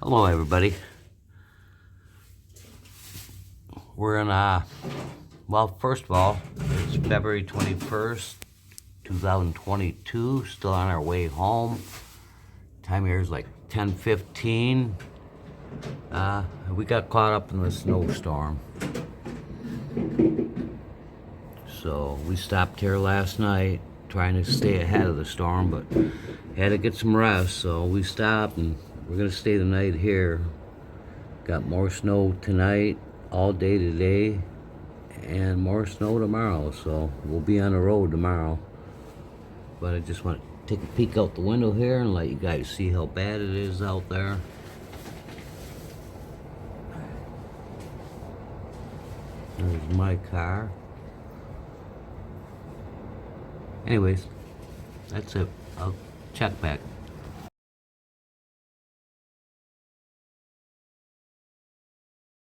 Hello everybody. We're in well, first of all, it's February 21st, 2022, still on our way home. Time here is like 10:15. We got caught up in the snowstorm. So we stopped here last night trying to stay ahead of the storm, but had to get some rest, so we stopped and we're gonna stay the night here. Got more snow tonight, all day today, and more snow tomorrow, so we'll be on the road tomorrow. But I just want to take a peek out the window here and let you guys see how bad it is out there. There's my car. Anyways, that's it. I'll check back.